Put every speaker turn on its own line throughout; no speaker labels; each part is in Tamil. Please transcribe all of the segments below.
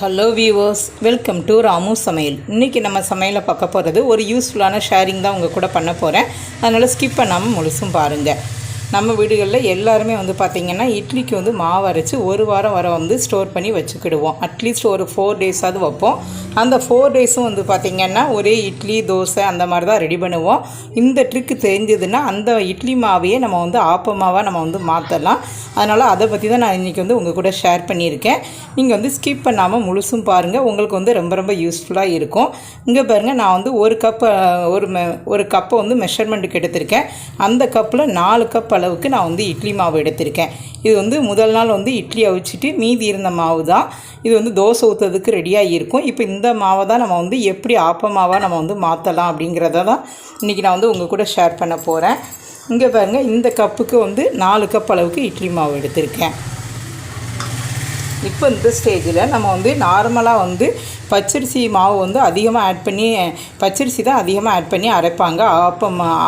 Hello viewers, welcome to Ramu சமையல். இன்றைக்கி நம்ம சமையலை பார்க்க போகிறது ஒரு யூஸ்ஃபுல்லான ஷேரிங் தான் உங்கள் கூட பண்ண போகிறேன். அதனால் ஸ்கிப் பண்ணாமல் முழுசும் பாருங்கள். நம்ம வீடுகளில் எல்லாருமே பார்த்திங்கன்னா இட்லிக்கு மாவு அரைச்சி ஒரு வாரம் வர ஸ்டோர் பண்ணி வச்சுக்கிடுவோம். அட்லீஸ்ட் ஒரு 4 டேஸாவது வைப்போம். அந்த 4 டேஸும் பார்த்திங்கன்னா ஒரே இட்லி தோசை அந்த மாதிரி தான் ரெடி பண்ணுவோம். இந்த ட்ரிக்கு தெரிஞ்சதுன்னா அந்த இட்லி மாவையே நம்ம ஆப்பமாவாக நம்ம மாற்றலாம். அதனால் அதை பற்றி தான் நான் இன்றைக்கி உங்கள் கூட ஷேர் பண்ணியிருக்கேன். நீங்கள் ஸ்கிப் பண்ணாமல் முழுசும் பாருங்கள். உங்களுக்கு ரொம்ப ரொம்ப யூஸ்ஃபுல்லாக இருக்கும். இங்கே பாருங்கள், நான் ஒரு கப்பு ஒரு கப்பை மெஷர்மெண்ட்டுக்கு எடுத்திருக்கேன். அந்த கப்பில் 4 கப் அளவுக்கு நான் இட்லி மாவு எடுத்திருக்கேன். இது முதல் நாள் இட்லி அவிச்சிட்டு மீதி இருந்த மாவு தான். இது தோசை ஊற்றுறதுக்கு ரெடியாக இருக்கும். இப்போ இந்த மாவை தான் நம்ம எப்படி ஆப்பமாவாக நம்ம மாற்றலாம் அப்படிங்கிறத தான் இன்றைக்கி நான் உங்கள் கூட ஷேர் பண்ண போகிறேன். இங்கே பாருங்கள், இந்த கப்புக்கு 4 கப் அளவுக்கு இட்லி மாவு எடுத்திருக்கேன். இப்போ இந்த ஸ்டேஜில் நம்ம நார்மலாக பச்சரிசி மாவு அதிகமாக ஆட் பண்ணி, பச்சரிசி தான் அதிகமாக ஆட் பண்ணி அரைப்பாங்க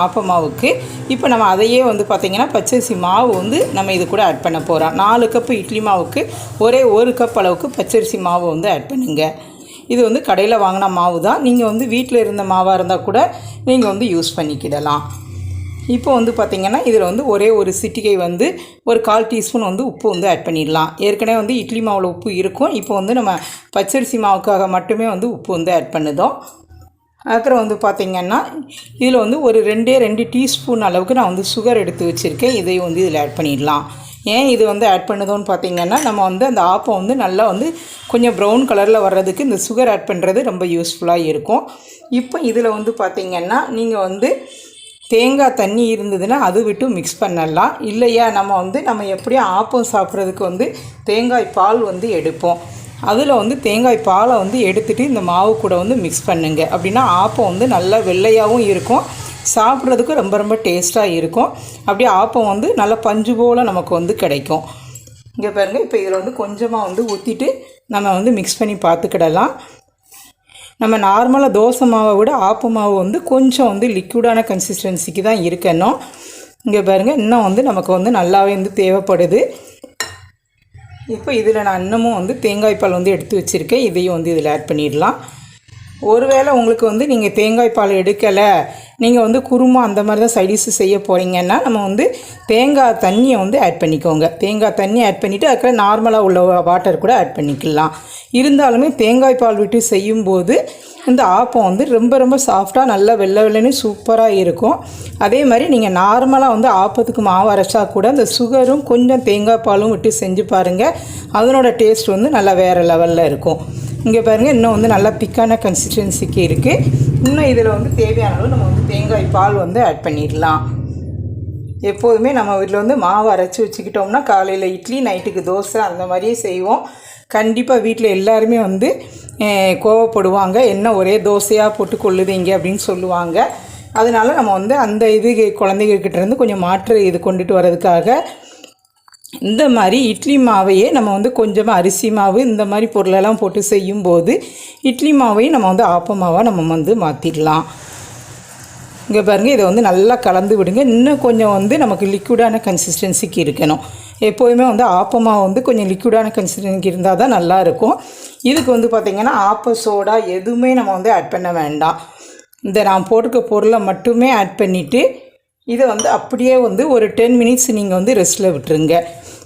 ஆப்பமாவுக்கு. இப்போ நம்ம அதையே பார்த்திங்கன்னா பச்சரிசி மாவு நம்ம இது கூட ஆட் பண்ண போகிறோம். 4 கப்பு இட்லி மாவுக்கு ஒரே 1 கப் அளவுக்கு பச்சரிசி மாவு ஆட் பண்ணுங்கள். இது கடையில் வாங்கின மாவு தான். நீங்கள் வீட்டில் இருந்த மாவாக இருந்தால் கூட நீங்கள் யூஸ் பண்ணிக்கிடலாம். இப்போ பார்த்திங்கன்னா இதில் ஒரே ஒரு சிட்டிகை ஒரு 1/4 டீஸ்பூன் உப்பு ஆட் பண்ணிடலாம். ஏற்கனவே இட்லி மாவில் உப்பு இருக்கும். இப்போ நம்ம பச்சரிசி மாவுக்காக மட்டுமே உப்பு ஆட் பண்ணுதோம். அப்புறம் பார்த்திங்கன்னா இதில் ஒரு 2 டீஸ்பூன் அளவுக்கு நான் சுகர் எடுத்து வச்சுருக்கேன். இதை இதில் ஆட் பண்ணிடலாம். ஏன் இது ஆட் பண்ணுதோன்னு பார்த்திங்கன்னா, நம்ம அந்த ஆப்பம் நல்லா கொஞ்சம் ப்ரௌன் கலரில் வர்றதுக்கு இந்த சுகர் ஆட் பண்ணுறது ரொம்ப யூஸ்ஃபுல்லாக இருக்கும். இப்போ இதில் பார்த்திங்கன்னா நீங்கள் தேங்காய் தண்ணி இருந்ததுன்னா அது விட்டு மிக்ஸ் பண்ணலாம். இல்லையா நம்ம எப்படியும் ஆப்பம் சாப்பிட்றதுக்கு தேங்காய் பால் எடுப்போம். அதில் தேங்காய் பாலை எடுத்துகிட்டு இந்த மாவு கூட மிக்ஸ் பண்ணுங்க. அப்படின்னா ஆப்பம் நல்லா வெள்ளையாகவும் இருக்கும், சாப்பிட்றதுக்கு ரொம்ப ரொம்ப டேஸ்ட்டாக இருக்கும். அப்படியே ஆப்பம் நல்லா பஞ்சு போல் நமக்கு கிடைக்கும். இங்கே பாருங்கள், இப்போ இதில் கொஞ்சமாக ஊற்றிட்டு நம்ம மிக்ஸ் பண்ணி பார்த்துக்கிடலாம். நம்ம நார்மலாக தோசை மாவை விட ஆப்ப மாவு கொஞ்சம் லிக்விடான கன்சிஸ்டன்சிக்கு தான் இருக்கணும். இங்கே பாருங்கள், இன்னும் நமக்கு நல்லாவே தேவைப்படுது. இப்போ இதில் நான் இன்னமும் தேங்காய் பால் எடுத்து வச்சுருக்கேன். இதையும் இதில் ஆட் பண்ணிடலாம். ஒருவேளை உங்களுக்கு நீங்கள் தேங்காய் பால் எடுக்கலை, நீங்கள் குருமா அந்த மாதிரி தான் சைடிஷ் செய்ய போகிறீங்கன்னா நம்ம தேங்காய் தண்ணியை ஆட் பண்ணிக்கோங்க. தேங்காய் தண்ணி ஆட் பண்ணிவிட்டு அதுக்கு நார்மலாக உள்ள வாட்டர் கூட ஆட் பண்ணிக்கலாம். இருந்தாலுமே தேங்காய் பால் விட்டு செய்யும்போது இந்த ஆப்பம் ரொம்ப ரொம்ப சாஃப்டாக நல்லா வெள்ளை வெள்ளைன்னு சூப்பராக இருக்கும். அதே மாதிரி நீங்கள் நார்மலாக ஆப்பத்துக்கு மாவு அரைச்சா கூட இந்த சுகரும் கொஞ்சம் தேங்காய் பாலும் விட்டு செஞ்சு பாருங்கள். அதனோட டேஸ்ட் நல்லா வேறு லெவலில் இருக்கும். இங்கே பாருங்கள், இன்னும் நல்லா திக்கான கன்சிஸ்டன்சிக்கு இருக்குது. இன்னும் இதில் தேவையான அளவு நம்ம தேங்காய் பால் ஆட் பண்ணிடலாம். எப்போதுமே நம்ம வீட்டில் மாவு அரைச்சி வச்சுக்கிட்டோம்னா காலையில் இட்லி, நைட்டுக்கு தோசை அந்த மாதிரியே செய்வோம். கண்டிப்பாக வீட்டில் எல்லாருமே கோவப்படுவாங்க, என்ன ஒரே தோசையாக போட்டு கொள்ளுதீங்க அப்படின்னு சொல்லுவாங்க. அதனால் நம்ம அந்த குழந்தைகிட்டேருந்து கொஞ்சம் மாற்று இது கொண்டுட்டு வர்றதுக்காக இந்த மாதிரி இட்லி மாவையே நம்ம கொஞ்சமாக அரிசி மாவு இந்த மாதிரி பொருளெல்லாம் போட்டு செய்யும்போது இட்லி மாவையும் நம்ம ஆப்பமாவாக நம்ம மாற்றிடலாம். இங்கே பாருங்கள், இதை நல்லா கலந்து விடுங்க. இன்னும் கொஞ்சம் நமக்கு லிக்விடான கன்சிஸ்டன்சிக்கு இருக்கணும். எப்போதுமே ஆப்பமாக கொஞ்சம் லிக்விடான கன்சிஸ்டன்சிக்கு இருந்தால் தான் நல்லாயிருக்கும். இதுக்கு பார்த்திங்கன்னா ஆப்ப சோடா எதுவுமே நம்ம ஆட் பண்ண வேண்டாம். இந்த நான் போட்டுக்க பொருளை மட்டுமே ஆட் பண்ணிவிட்டு இதை அப்படியே ஒரு 10 மினிட்ஸ் நீங்கள் ரெஸ்ட்டில் விட்டுருங்க.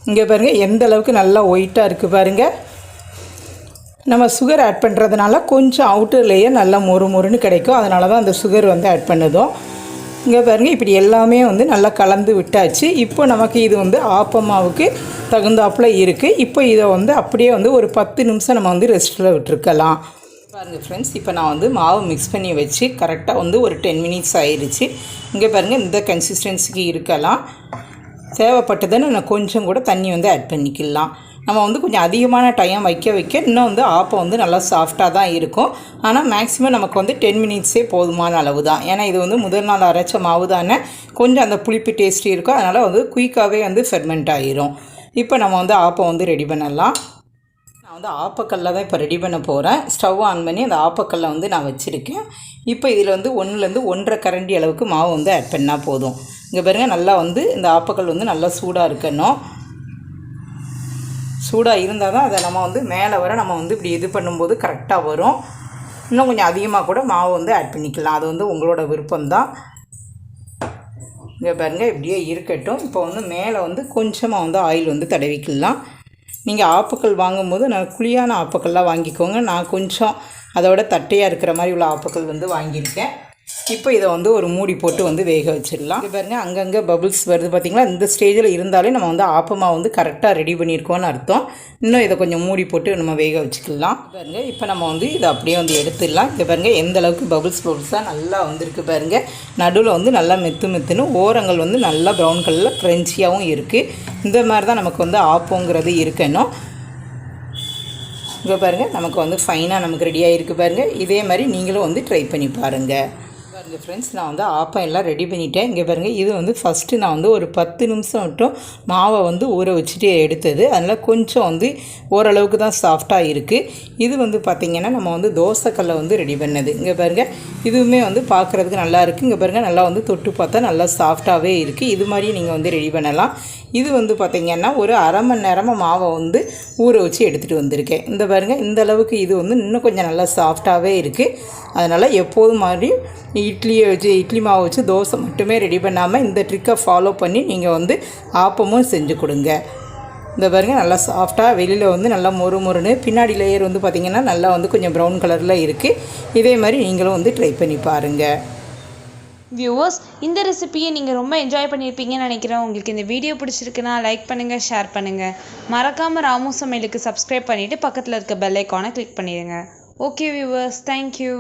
இங்கே பாருங்கள், எந்த அளவுக்கு நல்லா ஒயிட்டாக இருக்குது பாருங்கள். நம்ம சுகர் ஆட் பண்ணுறதுனால கொஞ்சம் அவுட்டர் லேயர் நல்லா மொறுன்னு கிடைக்கும். அதனால தான் அந்த சுகர் ஆட் பண்ணுதோம். இங்கே பாருங்கள், இப்படி எல்லாமே நல்லா கலந்து விட்டாச்சு. இப்போ நமக்கு இது ஆப்பமாவுக்கு தகுந்தாப்பில் இருக்குது. இப்போ இதை அப்படியே ஒரு 10 நிமிஷம் நம்ம ரெஸ்ட்டில் விட்டுருக்கலாம். பாருங்கள் ஃப்ரெண்ட்ஸ், இப்போ நான் மாவு மிக்ஸ் பண்ணி வச்சு கரெக்டாக ஒரு 10 மினிட்ஸ் ஆயிடுச்சு. இங்கே பாருங்கள், இந்த கன்சிஸ்டன்சிக்கு இருக்கலாம். தேவைப்பட்டதுன்னு நான் கொஞ்சம் கூட தண்ணி ஆட் பண்ணிக்கலாம். நம்ம கொஞ்சம் அதிகமான டைம் வைக்க இன்னும் ஆப்பம் நல்லா சாஃப்டாக தான் இருக்கும். ஆனால் மேக்ஸிமம் நமக்கு 10 மினிட்ஸே போதுமான அளவு தான். ஏன்னா இது முதல் நாள் அரைச்ச மாவு தானே, கொஞ்சம் அந்த புளிப்பு டேஸ்ட் இருக்கும். அதனால் குயிக்காகவே ஃபெர்மெண்ட் ஆகிரும். இப்போ நம்ம ஆப்பம் ரெடி பண்ணலாம். நான் ஆப்பக்கல்ல தான் இப்போ ரெடி பண்ண போகிறேன். ஸ்டவ் ஆன் பண்ணி அந்த ஆப்பக்கல்லை நான் வச்சுருக்கேன். இப்போ இதில் 1லேருந்து 1.5 கரண்டி அளவுக்கு மாவு ஆட் பண்ணால் போதும். இங்கே பாருங்கள், நல்லா இந்த ஆப்பக்கல் நல்லா சூடாக இருக்கணும். சூடாக இருந்தால் தான் அதை நம்ம வந்து மேலே வர நம்ம வந்து இப்படி இது பண்ணும்போது கரெக்டாக வரும். இன்னும் கொஞ்சம் அதிகமாக கூட மாவு வந்து ஆட் பண்ணிக்கலாம், அது வந்து உங்களோட விருப்பம்தான். இங்கே பாருங்கள் இப்படியே இருக்கட்டும். இப்போ வந்து மேலே வந்து கொஞ்சமாக வந்து ஆயில் வந்து தடவிக்கலாம். நீங்கள் ஆப்பக்கல் வாங்கும்போது நான் குழியான ஆப்பக்கல்லாம் வாங்கிக்கோங்க. நான் கொஞ்சம் அதோட தட்டையாக இருக்கிற மாதிரி உள்ள ஆப்பக்கல் வந்து வாங்கியிருக்கேன். இப்போ இதை வந்து ஒரு மூடி போட்டு வந்து வேக வச்சிடலாம். இது பாருங்கள் அங்கங்கே பபுள்ஸ் வருது பார்த்திங்களா. இந்த ஸ்டேஜில் இருந்தாலே நம்ம வந்து ஆப்பமாக வந்து கரெக்டாக ரெடி பண்ணியிருக்கோன்னு அர்த்தம். இன்னும் இதை கொஞ்சம் மூடி போட்டு நம்ம வேக வச்சுக்கலாம். பாருங்கள் இப்போ நம்ம வந்து இதை அப்படியே வந்து எடுத்துடலாம். இங்கே பாருங்கள் எந்த அளவுக்கு பபுள்ஸாக நல்லா வந்துருக்கு பாருங்கள். நடுவில் வந்து நல்லா மெத்துன்னு, ஓரங்கள் வந்து நல்லா ப்ரௌன் கலரில் க்ரன்ச்சியாகவும் இருக்குது. இந்த மாதிரி தான் நமக்கு வந்து ஆப்பங்கிறது இருக்கணும். இங்கே பாருங்கள் நமக்கு வந்து ஃபைனாக நமக்கு ரெடியாக இருக்குது பாருங்கள். இதே மாதிரி நீங்களும் வந்து ட்ரை பண்ணி பாருங்கள். பாருங்கள் ஃப்ரெண்ட்ஸ், நான் வந்து ஆப்பம் எல்லாம் ரெடி பண்ணிட்டேன். இங்கே பாருங்கள் இது வந்து ஃபஸ்ட்டு நான் வந்து ஒரு 10 நிமிஷம் மட்டும் மாவை வந்து ஊற வச்சுட்டு எடுத்தது. அதனால் கொஞ்சம் வந்து ஓரளவுக்கு தான் சாஃப்டாக இருக்குது. இது வந்து பார்த்திங்கன்னா நம்ம வந்து தோசைக்கல்லை வந்து ரெடி பண்ணது. இங்கே பாருங்கள் இதுவுமே வந்து பார்க்குறதுக்கு நல்லா இருக்குது. இங்கே பாருங்கள் நல்லா வந்து தொட்டு பார்த்தா நல்லா சாஃப்டாகவே இருக்குது. இது மாதிரி நீங்கள் வந்து ரெடி பண்ணலாம். இது வந்து பார்த்திங்கன்னா ஒரு அரை மணி நேரமாக மாவை வந்து ஊற வச்சு எடுத்துகிட்டு வந்திருக்கேன். இந்த பாருங்கள் இந்த அளவுக்கு இது வந்து இன்னும் கொஞ்சம் நல்லா சாஃப்டாகவே இருக்குது. அதனால் எப்போதும் மாதிரி இட்லி மாவு வச்சு தோசை மட்டுமே ரெடி பண்ணாமல் இந்த ட்ரிக்கை ஃபாலோ பண்ணி நீங்கள் வந்து ஆப்பமும் செஞ்சு கொடுங்க. இந்த பாருங்கள் நல்லா சாஃப்டாக வெளியில் வந்து நல்லா மொறுன்னு, பின்னாடி லேயர் வந்து பார்த்திங்கன்னா நல்லா வந்து கொஞ்சம் ப்ரௌன் கலரில் இருக்குது. இதே மாதிரி நீங்களும் வந்து ட்ரை பண்ணி பாருங்கள்.
வியூவர்ஸ், இந்த ரெசிபியை நீங்கள் ரொம்ப என்ஜாய் பண்ணியிருப்பீங்கன்னு நினைக்கிறேன். உங்களுக்கு இந்த வீடியோ பிடிச்சிருக்குன்னா லைக் பண்ணுங்கள், ஷேர் பண்ணுங்கள். மறக்காமல் ராமு சமையலுக்கு சப்ஸ்கிரைப் பண்ணிவிட்டு பக்கத்தில் இருக்க பெல் ஐக்கானை கிளிக் பண்ணிடுங்க. Okay viewers, thank you.